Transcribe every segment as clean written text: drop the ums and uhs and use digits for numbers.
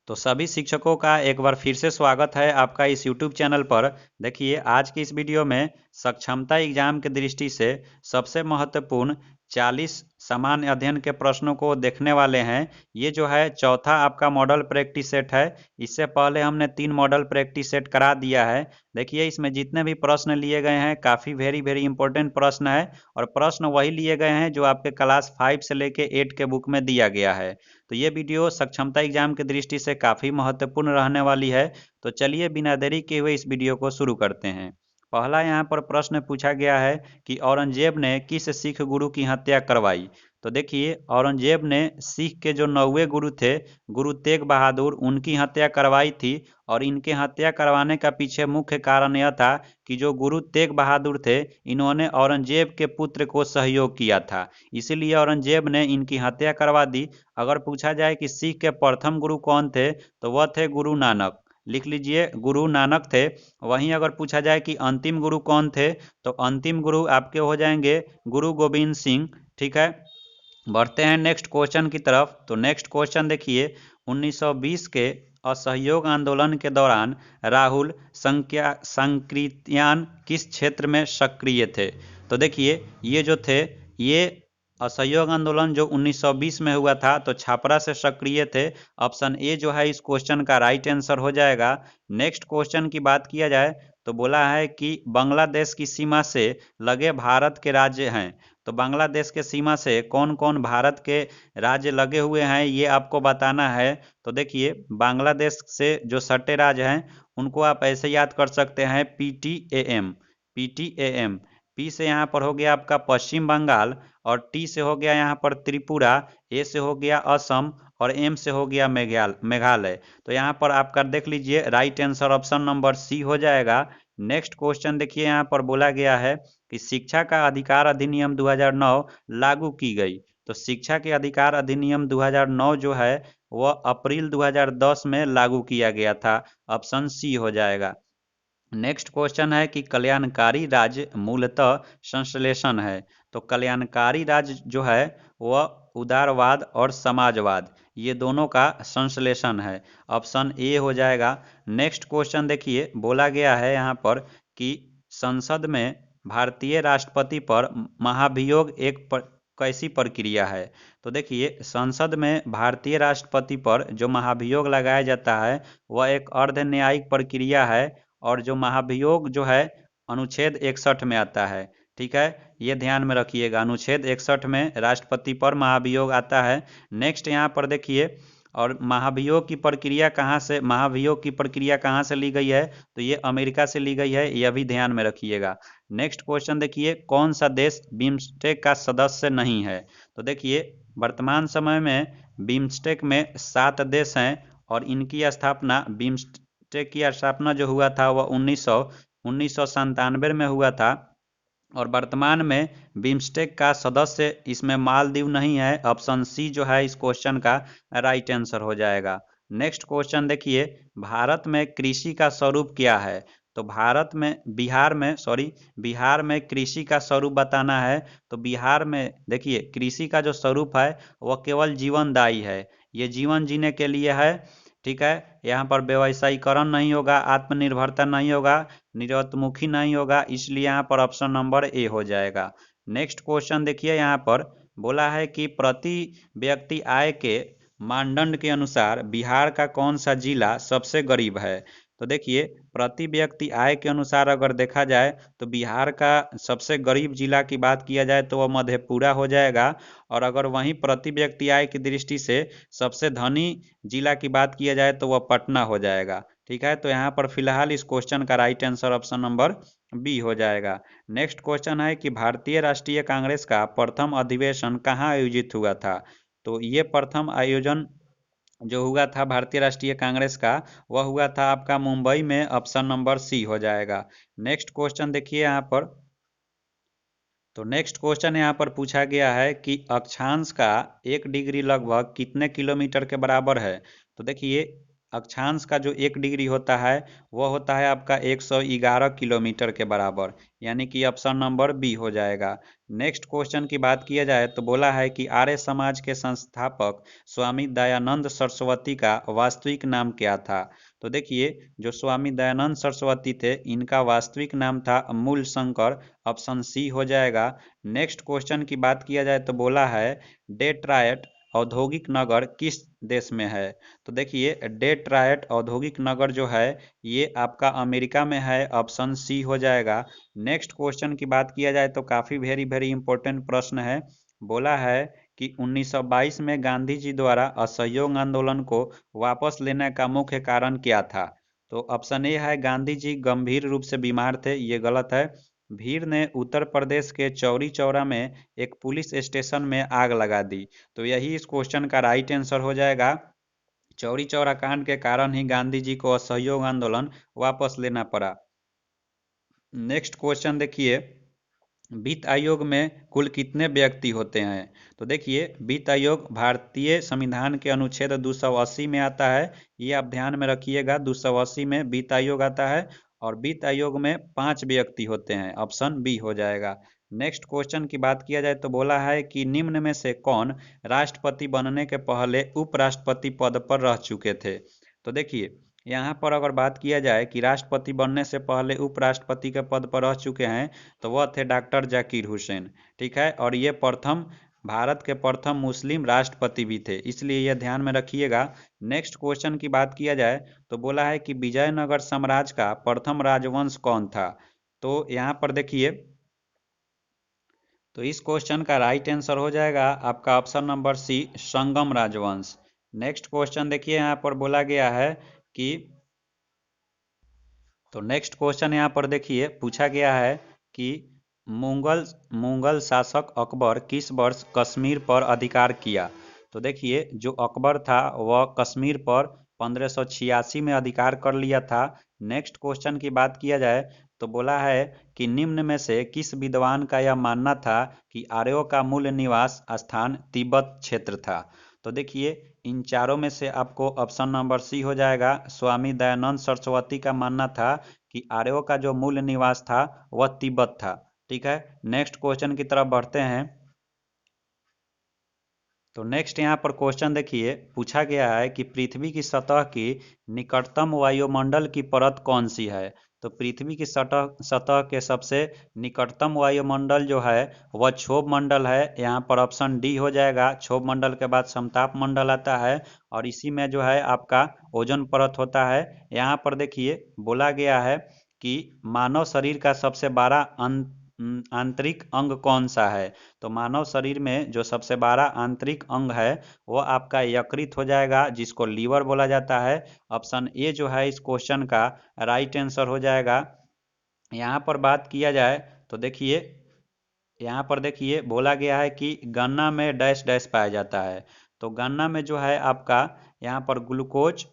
तो सभी शिक्षकों का एक बार फिर से स्वागत है आपका इस YouTube चैनल पर। देखिए, आज की इस वीडियो में सक्षमता एग्जाम की दृष्टि से सबसे महत्वपूर्ण 40 सामान्य अध्ययन के प्रश्नों को देखने वाले हैं। ये जो है चौथा आपका मॉडल प्रैक्टिस सेट है। इससे पहले हमने 3 मॉडल प्रैक्टिस सेट करा दिया है। देखिए, इसमें जितने भी प्रश्न लिए गए हैं काफ़ी वेरी वेरी इंपॉर्टेंट प्रश्न है, और प्रश्न वही लिए गए हैं जो आपके क्लास 5 से लेके 8 के बुक में दिया गया है। तो ये वीडियो सक्षमता एग्जाम की दृष्टि से काफ़ी महत्वपूर्ण रहने वाली है। तो चलिए बिना देरी किए हुए इस वीडियो को शुरू करते हैं। पहला यहाँ पर प्रश्न पूछा गया है कि औरंगजेब ने किस सिख गुरु की हत्या करवाई। तो देखिए, औरंगजेब ने सिख के जो 9वें गुरु थे, गुरु तेग बहादुर, उनकी हत्या करवाई थी। और इनके हत्या करवाने का पीछे मुख्य कारण यह था कि जो गुरु तेग बहादुर थे, इन्होंने औरंगजेब के पुत्र को सहयोग किया था, इसीलिए औरंगजेब ने इनकी हत्या करवा दी। अगर पूछा जाए कि सिख के प्रथम गुरु कौन थे, तो वह थे गुरु नानक। लिख लीजिए, गुरु नानक थे। वहीं अगर पूछा जाए कि अंतिम गुरु कौन थे, तो अंतिम गुरु आपके हो जाएंगे गुरु गोविंद सिंह। ठीक है, बढ़ते हैं नेक्स्ट क्वेश्चन की तरफ। तो नेक्स्ट क्वेश्चन देखिए, 1920 के असहयोग आंदोलन के दौरान राहुल संकृत्यान किस क्षेत्र में सक्रिय थे। तो देखिए, ये जो थे, ये असहयोग आंदोलन जो 1920 में हुआ था, तो छापरा से सक्रिय थे। ऑप्शन ए जो है इस क्वेश्चन का राइट आंसर हो जाएगा। नेक्स्ट क्वेश्चन की बात किया जाए तो बोला है कि बांग्लादेश की सीमा से लगे भारत के राज्य हैं। तो बांग्लादेश के सीमा से कौन कौन भारत के राज्य लगे हुए हैं, ये आपको बताना है। तो देखिए, बांग्लादेश से जो सटे राज्य हैं उनको आप ऐसे याद कर सकते हैं, PTAM। PTAM, पी से यहाँ पर हो गया आपका पश्चिम बंगाल, और टी से हो गया यहाँ पर त्रिपुरा, ए से हो गया असम, और एम से हो गया मेघालय। तो यहाँ पर आपका देख लीजिए, right answer option number C हो जाएगा। नेक्स्ट क्वेश्चन देखिए, यहाँ पर बोला गया है कि शिक्षा का अधिकार अधिनियम 2009 लागू की गई। तो शिक्षा के अधिकार अधिनियम 2009 जो है वह अप्रैल 2010 में लागू किया गया था। ऑप्शन सी हो जाएगा। नेक्स्ट क्वेश्चन है कि कल्याणकारी राज्य मूलतः संश्लेषण है। तो कल्याणकारी राज्य जो है वह उदारवाद और समाजवाद, ये दोनों का संश्लेषण है। ऑप्शन ए हो जाएगा। नेक्स्ट क्वेश्चन देखिए, बोला गया है यहाँ पर कि संसद में भारतीय राष्ट्रपति पर महाभियोग कैसी प्रक्रिया है। तो देखिए, संसद में भारतीय राष्ट्रपति पर जो महाभियोग लगाया जाता है वह एक अर्ध न्यायिक प्रक्रिया है, और जो महाभियोग जो है अनुच्छेद 61 में आता है। ठीक है, ये ध्यान में रखिएगा, अनुच्छेद 61 में राष्ट्रपति पर महाभियोग आता है। नेक्स्ट यहाँ पर देखिए, और महाभियोग की प्रक्रिया कहाँ से ली गई है, तो ये अमेरिका से ली गई है, यह भी ध्यान में रखिएगा। नेक्स्ट क्वेश्चन देखिए, कौन सा देश बिम्स्टेक का सदस्य नहीं है। तो देखिए, वर्तमान समय में बिम्स्टेक में 7 देश हैं, और इनकी स्थापना बिम्स्टेक की स्थापना जो हुआ था वह 1997 में हुआ था। और वर्तमान में बिम्स्टेक का सदस्य इसमें मालदीव नहीं है। ऑप्शन सी जो है इस क्वेश्चन का राइट आंसर हो जाएगा। नेक्स्ट क्वेश्चन देखिए, भारत में कृषि का स्वरूप क्या है। तो बिहार में कृषि का स्वरूप बताना है। तो बिहार में देखिए, कृषि का जो स्वरूप है वह केवल जीवनदायी है, ये जीवन जीने के लिए है। ठीक है, यहाँ पर व्यवसायीकरण नहीं होगा, आत्मनिर्भरता नहीं होगा, निरतमुखी नहीं होगा, इसलिए यहाँ पर ऑप्शन नंबर ए हो जाएगा। नेक्स्ट क्वेश्चन देखिए, यहाँ पर बोला है कि प्रति व्यक्ति आय के मानदंड के अनुसार बिहार का कौन सा जिला सबसे गरीब है। तो देखिए, प्रति व्यक्ति आय के अनुसार अगर देखा जाए तो बिहार का सबसे गरीब जिला की बात किया जाए तो वह मधेपुरा हो जाएगा। और अगर वहीं प्रति व्यक्ति आय की दृष्टि से सबसे धनी जिला की बात किया जाए तो वह पटना हो जाएगा। ठीक है, तो यहाँ पर फिलहाल इस क्वेश्चन का right answer option number B हो जाएगा। नेक्स्ट क्वेश्चन है कि भारतीय राष्ट्रीय कांग्रेस का प्रथम अधिवेशन कहाँ आयोजित हुआ था। तो ये प्रथम आयोजन जो हुआ था भारतीय राष्ट्रीय कांग्रेस का, वह हुआ था आपका मुंबई में। ऑप्शन नंबर सी हो जाएगा। नेक्स्ट क्वेश्चन देखिए यहाँ पर, तो नेक्स्ट क्वेश्चन यहाँ पर पूछा गया है कि अक्षांश का 1 डिग्री लगभग कितने किलोमीटर के बराबर है। तो देखिए, अक्षांश का जो 1 डिग्री होता है वह होता है आपका 111 किलोमीटर के बराबर, यानी कि ऑप्शन नंबर बी हो जाएगा। नेक्स्ट क्वेश्चन की बात किया जाए तो बोला है कि आर्य समाज के संस्थापक स्वामी दयानंद सरस्वती का वास्तविक नाम क्या था। तो देखिए, जो स्वामी दयानंद सरस्वती थे इनका वास्तविक नाम था मूल शंकर, ऑप्शन सी हो जाएगा। नेक्स्ट क्वेश्चन की बात किया जाए तो बोला है डेट्रायट औद्योगिक नगर किस देश में है। तो देखिए, डेट्रायट औद्योगिक नगर जो है ये आपका अमेरिका में है, ऑप्शन सी हो जाएगा। नेक्स्ट क्वेश्चन की बात किया जाए तो काफ़ी वेरी वेरी इंपॉर्टेंट प्रश्न है। बोला है कि 1922 में गांधी जी द्वारा असहयोग आंदोलन को वापस लेने का मुख्य कारण क्या था। तो ऑप्शन ए है गांधी जी गंभीर रूप से बीमार थे, ये गलत है। भीड़ ने उत्तर प्रदेश के चौरी चौरा में एक पुलिस स्टेशन में आग लगा दी, तो यही इस क्वेश्चन का राइट आंसर हो जाएगा। चौरी चौरा कांड के कारण ही गांधी जी को असहयोग आंदोलन वापस लेना पड़ा। नेक्स्ट क्वेश्चन देखिए, वित्त आयोग में कुल कितने व्यक्ति होते हैं। तो देखिए, वित्त आयोग भारतीय संविधान के अनुच्छेद 280 में आता है, ये आप ध्यान में रखिएगा, 280 में वित्त आयोग आता है और वित्त आयोग में 5 व्यक्ति होते हैं, ऑप्शन बी हो जाएगा। नेक्स्ट क्वेश्चन की बात किया जाए तो बोला है कि निम्न में से कौन राष्ट्रपति बनने के पहले उपराष्ट्रपति पद पर रह चुके थे। तो देखिए, यहाँ पर अगर बात किया जाए कि राष्ट्रपति बनने से पहले उपराष्ट्रपति के पद पर रह चुके हैं तो वह थे डॉक्टर जाकिर हुसैन, ठीक है। और ये प्रथम भारत के प्रथम मुस्लिम राष्ट्रपति भी थे, इसलिए यह ध्यान में रखिएगा। नेक्स्ट क्वेश्चन की बात किया जाए तो बोला है कि विजयनगर साम्राज्य का प्रथम राजवंश कौन था। तो यहाँ पर देखिए, तो इस क्वेश्चन का राइट आंसर हो जाएगा आपका ऑप्शन नंबर सी, संगम राजवंश। नेक्स्ट क्वेश्चन देखिए, यहाँ पर बोला गया है कि, तो नेक्स्ट क्वेश्चन यहाँ पर देखिए पूछा गया है कि मुगल मुगल शासक अकबर किस वर्ष कश्मीर पर अधिकार किया। तो देखिए, जो अकबर था वह कश्मीर पर 1586 में अधिकार कर लिया था। नेक्स्ट क्वेश्चन की बात किया जाए तो बोला है कि निम्न में से किस विद्वान का यह मानना था कि आर्यों का मूल निवास स्थान तिब्बत क्षेत्र था। तो देखिए, इन चारों में से आपको ऑप्शन नंबर सी हो जाएगा। स्वामी दयानंद सरस्वती का मानना था कि आर्यों का जो मूल निवास था वह तिब्बत था, ठीक है। नेक्स्ट क्वेश्चन की तरफ बढ़ते हैं। तो नेक्स्ट यहाँ पर क्वेश्चन देखिए, पूछा गया है कि पृथ्वी की सतह की निकटतम वायुमंडल की परत कौन सी है। तो पृथ्वी की सतह के सबसे निकटतम वायुमंडल जो है वह क्षोभ मंडल है, यहाँ पर ऑप्शन डी हो जाएगा। क्षोभ मंडल के बाद समताप मंडल आता है और इसी में जो है आपका ओजोन परत होता है। यहाँ पर देखिए, बोला गया है कि मानव शरीर का सबसे बड़ा आंतरिक अंग कौन सा है। तो मानव शरीर में जो सबसे बड़ा आंतरिक अंग है वो आपका यकृत हो जाएगा, जिसको लीवर बोला जाता है। ऑप्शन ए जो है इस क्वेश्चन का राइट आंसर हो जाएगा। यहाँ पर बात किया जाए तो देखिए, यहाँ पर देखिए बोला गया है कि गन्ना में डैश डैश पाया जाता है। तो गन्ना में जो है आपका यहाँ पर ग्लूकोज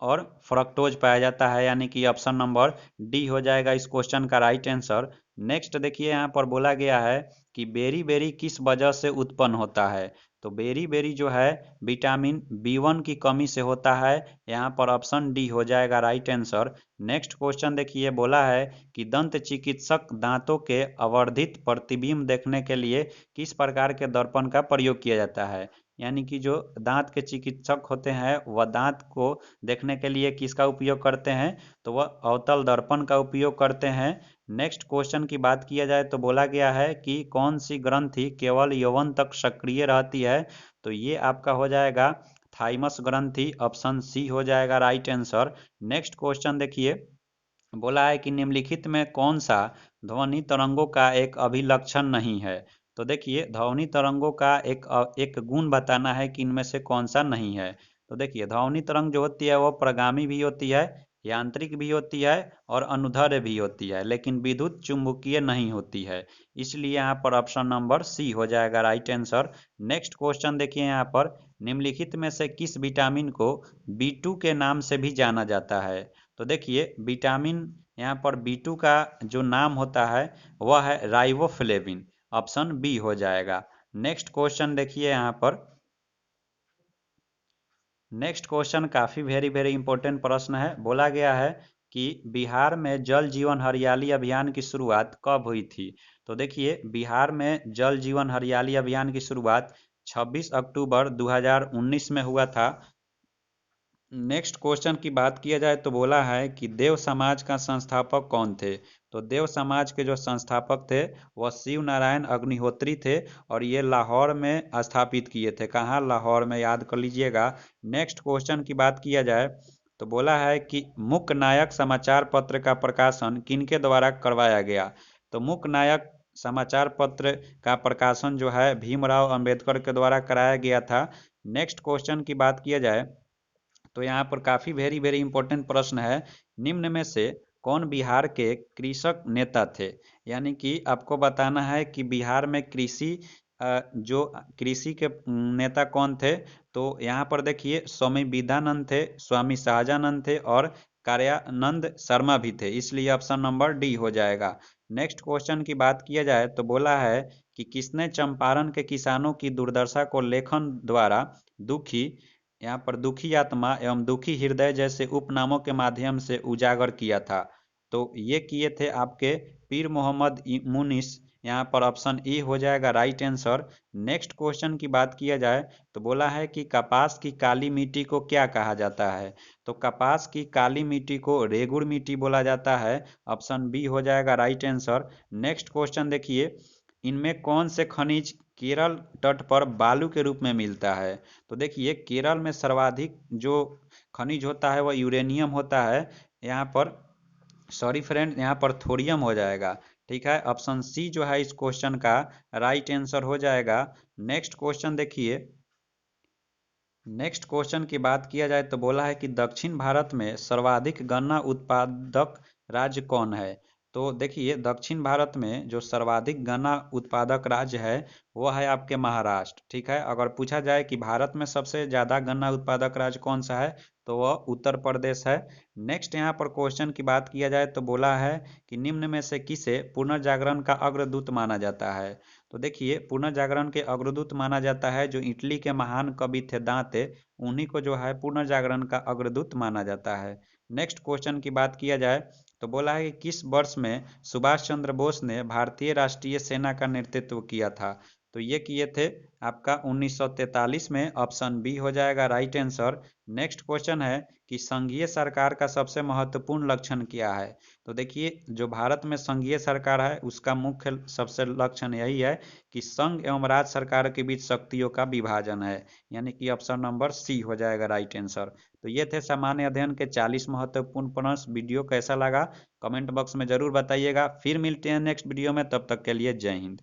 और फ्रक्टोज पाया जाता है, यानी कि ऑप्शन नंबर डी हो जाएगा इस क्वेश्चन का राइट आंसर। नेक्स्ट देखिए, यहाँ पर बोला गया है कि बेरी बेरी किस वजह से उत्पन्न होता है। तो बेरी बेरी जो है विटामिन B1 की कमी से होता है, यहाँ पर ऑप्शन डी हो जाएगा राइट आंसर। नेक्स्ट क्वेश्चन देखिए, बोला है कि दंत चिकित्सक दांतों के आवर्धित प्रतिबिंब देखने के लिए किस प्रकार के दर्पण का प्रयोग किया जाता है। यानी कि जो दांत के चिकित्सक होते हैं वह दांत को देखने के लिए किसका उपयोग करते हैं, तो वह अवतल दर्पण का उपयोग करते हैं। नेक्स्ट क्वेश्चन की बात किया जाए तो बोला गया है कि कौन सी ग्रंथि केवल यौवन तक सक्रिय रहती है। तो ये आपका हो जाएगा थाइमस ग्रंथि, ऑप्शन सी हो जाएगा राइट आंसर। नेक्स्ट क्वेश्चन देखिए, बोला है कि निम्नलिखित में कौन सा ध्वनि तरंगों का एक अभिलक्षण नहीं है। तो देखिए, ध्वनि तरंगों का एक गुण बताना है कि इनमें से कौन सा नहीं है। तो देखिए, ध्वनि तरंग जो होती है वो प्रगामी भी होती है, यांत्रिक भी होती है और अनुदैर्ध्य भी होती है, लेकिन विद्युत चुंबकीय नहीं होती है। इसलिए यहाँ पर ऑप्शन नंबर सी हो जाएगा राइट आंसर। नेक्स्ट क्वेश्चन देखिए, यहाँ पर निम्नलिखित में से किस विटामिन को B2 के नाम से भी जाना जाता है। तो देखिए, विटामिन यहाँ पर B2 का जो नाम होता है वह है राइबोफ्लेविन, ऑप्शन बी हो जाएगा। नेक्स्ट क्वेश्चन देखिए, यहाँ पर नेक्स्ट क्वेश्चन काफ़ी वेरी वेरी इंपॉर्टेंट प्रश्न है। बोला गया है कि बिहार में जल जीवन हरियाली अभियान की शुरुआत कब हुई थी। तो देखिए, बिहार में जल जीवन हरियाली अभियान की शुरुआत 26 अक्टूबर 2019 में हुआ था। नेक्स्ट क्वेश्चन की बात किया जाए तो बोला है कि देव समाज का संस्थापक कौन थे। तो देव समाज के जो संस्थापक थे वह शिव नारायण अग्निहोत्री थे और ये लाहौर में स्थापित किए थे। कहाँ? लाहौर में, याद कर लीजिएगा। नेक्स्ट क्वेश्चन की बात किया जाए तो बोला है कि मूक नायक समाचार पत्र का प्रकाशन किनके द्वारा करवाया गया। तो मूक नायक समाचार पत्र का प्रकाशन जो है भीमराव अंबेडकर के द्वारा कराया गया था। नेक्स्ट क्वेश्चन की बात किया जाए तो यहाँ पर काफ़ी वेरी वेरी इंपॉर्टेंट प्रश्न है। निम्न में से कौन बिहार के कृषक नेता थे। यानी कि आपको बताना है कि बिहार में जो कृषि के नेता कौन थे। तो यहाँ पर देखिए, स्वामी विद्यानंद थे, स्वामी सहजानंद थे और कार्यानंद शर्मा भी थे, इसलिए ऑप्शन नंबर डी हो जाएगा। नेक्स्ट क्वेश्चन की बात किया जाए तो बोला है कि किसने चंपारण के किसानों की दुर्दशा को लेखन द्वारा दुखी, यहाँ पर दुखी आत्मा एवं दुखी हृदय जैसे उपनामों के माध्यम से उजागर किया था। तो ये किए थे आपके पीर मोहम्मद मुनिस। यहाँ पर ऑप्शन ए हो जाएगा राइट आंसर। नेक्स्ट क्वेश्चन की बात किया जाए तो बोला है कि कपास की काली मिट्टी को क्या कहा जाता है। तो कपास की काली मिट्टी को रेगुड़ मिट्टी बोला जाता है। ऑप्शन बी हो जाएगा राइट आंसर। नेक्स्ट क्वेश्चन देखिए, इनमें कौन से खनिज केरल तट पर बालू के रूप में मिलता है। तो देखिए, केरल में सर्वाधिक जो खनिज होता है वह यूरेनियम होता है। यहाँ पर सॉरी फ्रेंड, यहाँ पर थोरियम हो जाएगा। ठीक है, ऑप्शन सी जो है इस क्वेश्चन का राइट आंसर हो जाएगा। नेक्स्ट क्वेश्चन देखिए, नेक्स्ट क्वेश्चन की बात किया जाए तो बोला है कि दक्षिण भारत में सर्वाधिक गन्ना उत्पादक राज्य कौन है। तो देखिए, दक्षिण भारत में जो सर्वाधिक गन्ना उत्पादक राज्य है वो है आपके महाराष्ट्र। ठीक है, अगर पूछा जाए कि भारत में सबसे ज़्यादा गन्ना उत्पादक राज्य कौन सा है तो वह उत्तर प्रदेश है। नेक्स्ट यहाँ पर क्वेश्चन की बात किया जाए तो बोला है कि निम्न में से किसे पुनर्जागरण का अग्रदूत माना जाता है। तो देखिए, पुनर्जागरण के अग्रदूत माना जाता है जो इटली के महान कवि थे दांते, उन्हीं को जो है पुनर्जागरण का अग्रदूत माना जाता है। नेक्स्ट क्वेश्चन की बात किया जाए तो बोला है कि किस वर्ष में सुभाष चंद्र बोस ने भारतीय राष्ट्रीय सेना का नेतृत्व किया था। तो ये किए थे आपका 1943 में। ऑप्शन बी हो जाएगा राइट आंसर। नेक्स्ट क्वेश्चन है कि संघीय सरकार का सबसे महत्वपूर्ण लक्षण क्या है। तो देखिए, जो भारत में संघीय सरकार है उसका मुख्य सबसे लक्षण यही है कि संघ एवं राज्य सरकार के बीच शक्तियों का विभाजन है, यानी कि ऑप्शन नंबर सी हो जाएगा राइट आंसर। तो ये थे सामान्य अध्ययन के 40 महत्वपूर्ण प्रश्न। वीडियो कैसा लगा कमेंट बॉक्स में जरूर बताइएगा। फिर मिलते हैं नेक्स्ट वीडियो में, तब तक के लिए जय हिंद।